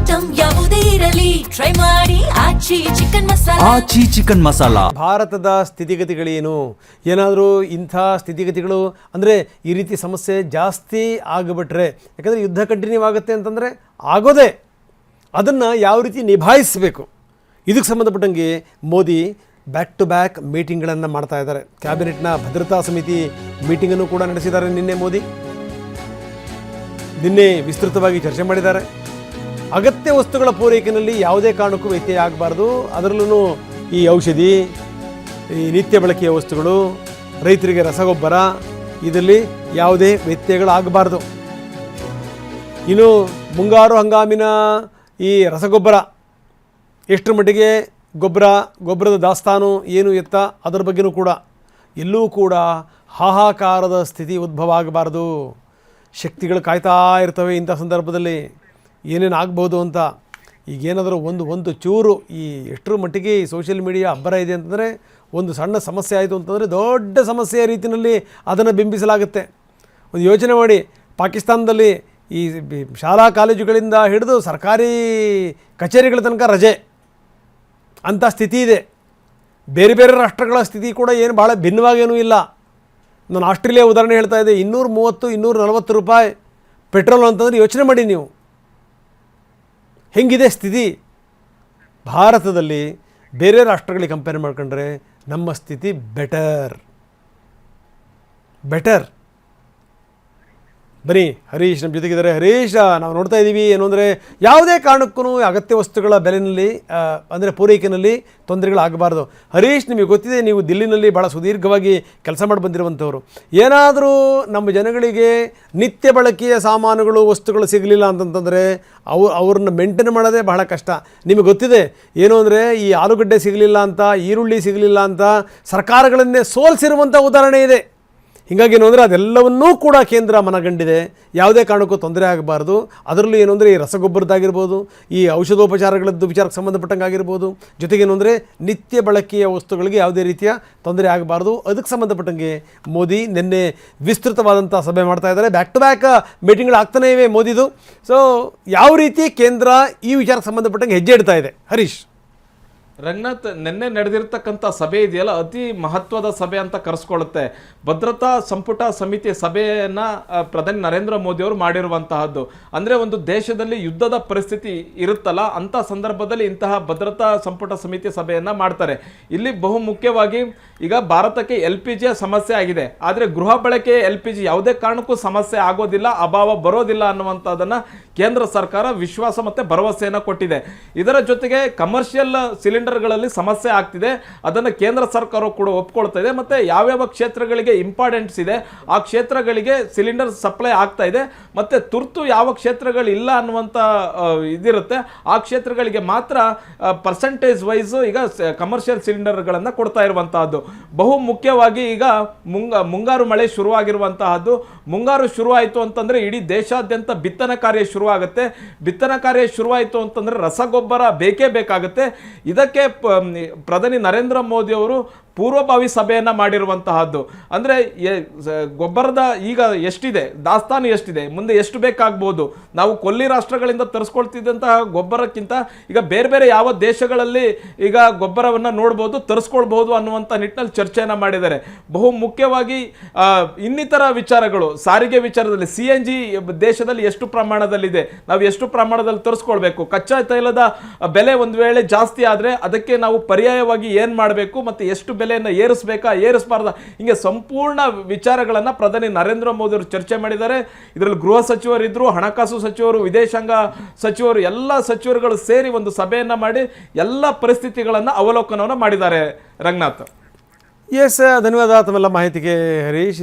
Item ಯಾವುದೇ ಇರಲಿ try ಮಾಡಿ ಆಚಿ ಚಿಕನ್ ಮಸಾಲಾ. ಆಚಿ ಚಿಕನ್ ಮಸಾಲಾ. ಭಾರತದ ಸ್ಥಿತಿಗತಿಗಳೇನು, ಏನಾದರೂ ಇಂಥ ಸ್ಥಿತಿಗತಿಗಳು ಅಂದರೆ ಈ ರೀತಿ ಸಮಸ್ಯೆ ಜಾಸ್ತಿ ಆಗಿಬಿಟ್ರೆ, ಯಾಕಂದರೆ ಯುದ್ಧ ಕಂಟಿನ್ಯೂ ಆಗುತ್ತೆ ಅಂತಂದರೆ ಆಗೋದೇ, ಅದನ್ನು ಯಾವ ರೀತಿ ನಿಭಾಯಿಸಬೇಕು ಇದಕ್ಕೆ ಸಂಬಂಧಪಟ್ಟಂಗೆ ಮೋದಿ ಬ್ಯಾಕ್ ಟು ಬ್ಯಾಕ್ ಮೀಟಿಂಗ್ಗಳನ್ನು ಮಾಡ್ತಾ ಇದ್ದಾರೆ. ಕ್ಯಾಬಿನೆಟ್ನ ಭದ್ರತಾ ಸಮಿತಿ ಮೀಟಿಂಗನ್ನು ಕೂಡ ನಡೆಸಿದ್ದಾರೆ ನಿನ್ನೆ ವಿಸ್ತೃತವಾಗಿ ಚರ್ಚೆ ಮಾಡಿದ್ದಾರೆ. ಅಗತ್ಯ ವಸ್ತುಗಳ ಪೂರೈಕೆಯಲ್ಲಿ ಯಾವುದೇ ಕಾರಣಕ್ಕೂ ವ್ಯತ್ಯಯ ಆಗಬಾರ್ದು, ಅದರಲ್ಲೂ ಈ ಔಷಧಿ, ಈ ನಿತ್ಯ ಬಳಕೆಯ ವಸ್ತುಗಳು, ರೈತರಿಗೆ ರಸಗೊಬ್ಬರ, ಇದರಲ್ಲಿ ಯಾವುದೇ ವ್ಯತ್ಯಯಗಳಾಗಬಾರ್ದು. ಇನ್ನು ಮುಂಗಾರು ಹಂಗಾಮಿನ ಈ ರಸಗೊಬ್ಬರ ಎಷ್ಟರ ಮಟ್ಟಿಗೆ ಗೊಬ್ಬರದ ದಾಸ್ತಾನು ಏನು ಎತ್ತ ಅದರ ಬಗ್ಗೆಯೂ ಕೂಡ ಎಲ್ಲೂ ಕೂಡ ಹಾಹಾಕಾರದ ಸ್ಥಿತಿ ಉದ್ಭವ ಆಗಬಾರ್ದು. ಶಕ್ತಿಗಳು ಕಾಯ್ತಾ ಇರ್ತವೆ ಇಂಥ ಸಂದರ್ಭದಲ್ಲಿ ಏನೇನು ಆಗ್ಬೋದು ಅಂತ. ಈಗೇನಾದರೂ ಒಂದು ಚೂರು ಈ ಎಷ್ಟರ ಮಟ್ಟಿಗೆ ಈ ಸೋಷಿಯಲ್ ಮೀಡಿಯಾ ಅಬ್ಬರ ಇದೆ ಅಂತಂದರೆ, ಒಂದು ಸಣ್ಣ ಸಮಸ್ಯೆ ಆಯಿತು ಅಂತಂದರೆ ದೊಡ್ಡ ಸಮಸ್ಯೆಯ ರೀತಿಯಲ್ಲಿ ಅದನ್ನು ಬಿಂಬಿಸಲಾಗುತ್ತೆ. ಒಂದು ಯೋಚನೆ ಮಾಡಿ, ಪಾಕಿಸ್ತಾನದಲ್ಲಿ ಈ ಶಾಲಾ ಕಾಲೇಜುಗಳಿಂದ ಹಿಡಿದು ಸರ್ಕಾರಿ ಕಚೇರಿಗಳ ತನಕ ರಜೆ ಅಂಥ ಸ್ಥಿತಿ ಇದೆ. ಬೇರೆ ಬೇರೆ ರಾಷ್ಟ್ರಗಳ ಸ್ಥಿತಿ ಕೂಡ ಏನು ಭಾಳ ಭಿನ್ನವಾಗೇನೂ ಇಲ್ಲ. ನಾನು ಆಸ್ಟ್ರೇಲಿಯಾ ಉದಾಹರಣೆ ಹೇಳ್ತಾ ಇದ್ದೆ, 230-240 ರೂಪಾಯಿ ಪೆಟ್ರೋಲ್ ಅಂತಂದರೆ ಯೋಚನೆ ಮಾಡಿ ನೀವು, ಹೆಂಗಿದೆ ಸ್ಥಿತಿ. ಭಾರತದಲ್ಲಿ ಬೇರೆ ರಾಷ್ಟ್ರಗಳಿಗೆ ಕಂಪೇರ್ ಮಾಡ್ಕೊಂಡ್ರೆ ನಮ್ಮ ಸ್ಥಿತಿ ಬೆಟರ್. ಬನ್ನಿ, ಹರೀಶ್ ನಮ್ಮ ಜೊತೆಗಿದ್ದಾರೆ. ಹರೀಶ್, ನಾವು ನೋಡ್ತಾ ಇದ್ದೀವಿ ಏನು ಅಂದರೆ ಯಾವುದೇ ಕಾರಣಕ್ಕೂ ಅಗತ್ಯ ವಸ್ತುಗಳ ಬೆಲೆಯಲ್ಲಿ ಅಂದರೆ ಪೂರೈಕೆಯಲ್ಲಿ ತೊಂದರೆಗಳಾಗಬಾರ್ದು. ಹರೀಶ್, ನಿಮಗೆ ಗೊತ್ತಿದೆ, ನೀವು ದಿಲ್ಲಿನಲ್ಲಿ ಭಾಳ ಸುದೀರ್ಘವಾಗಿ ಕೆಲಸ ಮಾಡಿ ಬಂದಿರುವಂಥವ್ರು. ಏನಾದರೂ ನಮ್ಮ ಜನಗಳಿಗೆ ನಿತ್ಯ ಬಳಕೆಯ ಸಾಮಾನುಗಳು, ವಸ್ತುಗಳು ಸಿಗಲಿಲ್ಲ ಅಂತಂತಂದರೆ ಅವ್ರನ್ನ ಮೇಂಟೈನ್ ಮಾಡೋದೇ ಬಹಳ ಕಷ್ಟ. ನಿಮಗೆ ಗೊತ್ತಿದೆ ಏನು ಅಂದರೆ, ಈ ಆಲೂಗಡ್ಡೆ ಸಿಗಲಿಲ್ಲ ಅಂತ, ಈರುಳ್ಳಿ ಸಿಗಲಿಲ್ಲ ಅಂತ ಸರ್ಕಾರಗಳನ್ನೇ ಸೋಲಿಸಿರುವಂಥ ಉದಾಹರಣೆ ಇದೆ. ಹೀಗಾಗಿ ಏನು ಅಂದರೆ ಅದೆಲ್ಲವನ್ನೂ ಕೂಡ ಕೇಂದ್ರ ಮನಗಂಡಿದೆ, ಯಾವುದೇ ಕಾರಣಕ್ಕೂ ತೊಂದರೆ ಆಗಬಾರ್ದು. ಅದರಲ್ಲೂ ಏನು ಅಂದರೆ ಈ ರಸಗೊಬ್ಬರದ್ದಾಗಿರ್ಬೋದು, ಈ ಔಷಧೋಪಚಾರಗಳದ್ದು ವಿಚಾರಕ್ಕೆ ಸಂಬಂಧಪಟ್ಟಂಗೆ ಆಗಿರ್ಬೋದು, ಜೊತೆಗೇನು ಅಂದರೆ ನಿತ್ಯ ಬಳಕೆಯ ವಸ್ತುಗಳಿಗೆ ಯಾವುದೇ ರೀತಿಯ ತೊಂದರೆ ಆಗಬಾರ್ದು. ಅದಕ್ಕೆ ಸಂಬಂಧಪಟ್ಟಂಗೆ ಮೋದಿ ನಿನ್ನೆ ವಿಸ್ತೃತವಾದಂಥ ಸಭೆ ಮಾಡ್ತಾ ಇದ್ದಾರೆ. ಬ್ಯಾಕ್ ಟು ಬ್ಯಾಕ್ ಮೀಟಿಂಗ್ಗಳು ಆಗ್ತಾನೇ ಇವೆ ಮೋದಿದು. ಸೊ ಯಾವ ರೀತಿ ಕೇಂದ್ರ ಈ ವಿಚಾರಕ್ಕೆ ಸಂಬಂಧಪಟ್ಟಂಗೆ ಹೆಜ್ಜೆ ಇಡ್ತಾ ಇದೆ ಹರೀಶ್? ರಂಗನಾಥ್, ನಿನ್ನೆ ನಡೆದಿರ್ತಕ್ಕಂಥ ಸಭೆ ಇದೆಯಲ್ಲ, ಅತಿ ಮಹತ್ವದ ಸಭೆ ಅಂತ ಕರೆಸ್ಕೊಳ್ಳುತ್ತೆ. ಭದ್ರತಾ ಸಂಪುಟ ಸಮಿತಿ ಸಭೆಯನ್ನು ಪ್ರಧಾನಿ ನರೇಂದ್ರ ಮೋದಿ ಅವರು ಮಾಡಿರುವಂತಹದ್ದು. ಅಂದರೆ ಒಂದು ದೇಶದಲ್ಲಿ ಯುದ್ಧದ ಪರಿಸ್ಥಿತಿ ಇರುತ್ತಲ್ಲ, ಅಂಥ ಸಂದರ್ಭದಲ್ಲಿ ಇಂತಹ ಭದ್ರತಾ ಸಂಪುಟ ಸಮಿತಿ ಸಭೆಯನ್ನು ಮಾಡ್ತಾರೆ. ಇಲ್ಲಿ ಬಹು ಮುಖ್ಯವಾಗಿ ಈಗ ಭಾರತಕ್ಕೆ LPG ಸಮಸ್ಯೆ ಆಗಿದೆ, ಆದರೆ ಗೃಹ ಬಳಕೆ LPG ಯಾವುದೇ ಕಾರಣಕ್ಕೂ ಸಮಸ್ಯೆ ಆಗೋದಿಲ್ಲ, ಅಭಾವ ಬರೋದಿಲ್ಲ ಅನ್ನುವಂಥದ್ದನ್ನು ಕೇಂದ್ರ ಸರ್ಕಾರ ವಿಶ್ವಾಸ ಮತ್ತು ಭರವಸೆಯನ್ನು ಕೊಟ್ಟಿದೆ. ಇದರ ಜೊತೆಗೆ ಕಮರ್ಷಿಯಲ್ ಸಿಲಿಂಡರ್ಗಳಲ್ಲಿ ಸಮಸ್ಯೆ ಆಗ್ತಿದೆ, ಅದನ್ನು ಕೇಂದ್ರ ಸರ್ಕಾರ ಕೂಡ ಒಪ್ಕೊಳ್ತಾ ಇದೆ. ಮತ್ತು ಯಾವ್ಯಾವ ಕ್ಷೇತ್ರಗಳಿಗೆ ಇಂಪಾರ್ಟೆಂಟ್ಸ್ ಇದೆ ಆ ಕ್ಷೇತ್ರಗಳಿಗೆ ಸಿಲಿಂಡರ್ ಸಪ್ಲೈ ಆಗ್ತಾ ಇದೆ. ಮತ್ತು ತುರ್ತು ಯಾವ ಕ್ಷೇತ್ರಗಳಿಲ್ಲ ಅನ್ನುವಂಥ ಇದಿರುತ್ತೆ, ಆ ಕ್ಷೇತ್ರಗಳಿಗೆ ಮಾತ್ರ ಪರ್ಸೆಂಟೇಜ್ ವೈಸ್ ಈಗ ಕಮರ್ಷಿಯಲ್ ಸಿಲಿಂಡರ್ಗಳನ್ನು ಕೊಡ್ತಾ ಇರುವಂತಹದ್ದು. ಬಹು ಮುಖ್ಯವಾಗಿ ಈಗ ಮುಂಗಾರು ಮಳೆ ಶುರುವಾಗಿರುವಂತಹದ್ದು. ಮುಂಗಾರು ಶುರುವಾಯಿತು ಅಂತಂದರೆ ಇಡೀ ದೇಶಾದ್ಯಂತ ಬಿತ್ತನೆ ಕಾರ್ಯ ಶುರುವಾಗುತ್ತೆ. ಬಿತ್ತನೆ ಕಾರ್ಯ ಶುರುವಾಯಿತು ಅಂತಂದರೆ ರಸಗೊಬ್ಬರ ಬೇಕೇ ಬೇಕಾಗುತ್ತೆ. ಇದಕ್ಕೆ ಪ್ರಧಾನಿ ನರೇಂದ್ರ ಮೋದಿ ಅವರು ಪೂರ್ವಭಾವಿ ಸಭೆಯನ್ನು ಮಾಡಿರುವಂತಹದ್ದು. ಅಂದರೆ ಗೊಬ್ಬರದ ಈಗ ಎಷ್ಟಿದೆ, ದಾಸ್ತಾನು ಎಷ್ಟಿದೆ, ಮುಂದೆ ಎಷ್ಟು ಬೇಕಾಗ್ಬೋದು, ನಾವು ಕೊಲ್ಲಿ ರಾಷ್ಟ್ರಗಳಿಂದ ತರಿಸ್ಕೊಳ್ತಿದ್ದಂತಹ ಗೊಬ್ಬರಕ್ಕಿಂತ ಈಗ ಬೇರೆ ಬೇರೆ ಯಾವ ದೇಶಗಳಲ್ಲಿ ಈಗ ಗೊಬ್ಬರವನ್ನು ನೋಡ್ಬೋದು, ತರಿಸ್ಕೊಳ್ಬಹುದು ಅನ್ನುವಂಥ ನಿಟ್ಟಿನಲ್ಲಿ ಚರ್ಚೆಯನ್ನು ಮಾಡಿದ್ದಾರೆ. ಬಹು ಮುಖ್ಯವಾಗಿ ಇನ್ನಿತರ ವಿಚಾರಗಳು, ಸಾರಿಗೆ ವಿಚಾರದಲ್ಲಿ CNG ದೇಶದಲ್ಲಿ ಎಷ್ಟು ಪ್ರಮಾಣದಲ್ಲಿದೆ, ನಾವು ಎಷ್ಟು ಪ್ರಮಾಣದಲ್ಲಿ ತರಿಸ್ಕೊಳ್ಬೇಕು, ಕಚ್ಚಾ ತೈಲದ ಬೆಲೆ ಒಂದು ವೇಳೆ ಜಾಸ್ತಿ ಆದರೆ ಅದಕ್ಕೆ ನಾವು ಪರ್ಯಾಯವಾಗಿ ಏನು ಮಾಡಬೇಕು, ಮತ್ತು ಎಷ್ಟು ಬೆಲೆಯನ್ನು ಏರಿಸಬೇಕಾ ಏರಿಸಬಾರ್ದ, ಹಿಂಗೆ ಸಂಪೂರ್ಣ ವಿಚಾರಗಳನ್ನು ಪ್ರಧಾನಿ ನರೇಂದ್ರ ಮೋದಿ ಅವರು ಚರ್ಚೆ ಮಾಡಿದ್ದಾರೆ. ಇದರಲ್ಲಿ ಗೃಹ ಸಚಿವರಿದ್ದರು, ಹಣಕಾಸು ಸಚಿವರು, ವಿದೇಶಾಂಗ ಸಚಿವರು, ಎಲ್ಲ ಸಚಿವರುಗಳು ಸೇರಿ ಒಂದು ಸಭೆಯನ್ನು ಮಾಡಿ ಎಲ್ಲ ಪರಿಸ್ಥಿತಿಗಳನ್ನು ಅವಲೋಕನವನ್ನು ಮಾಡಿದ್ದಾರೆ. ರಂಗನಾಥ್, ಎಸ್, ಧನ್ಯವಾದ ತಮ್ಮೆಲ್ಲ ಮಾಹಿತಿಗೆ ಹರೀಶ್.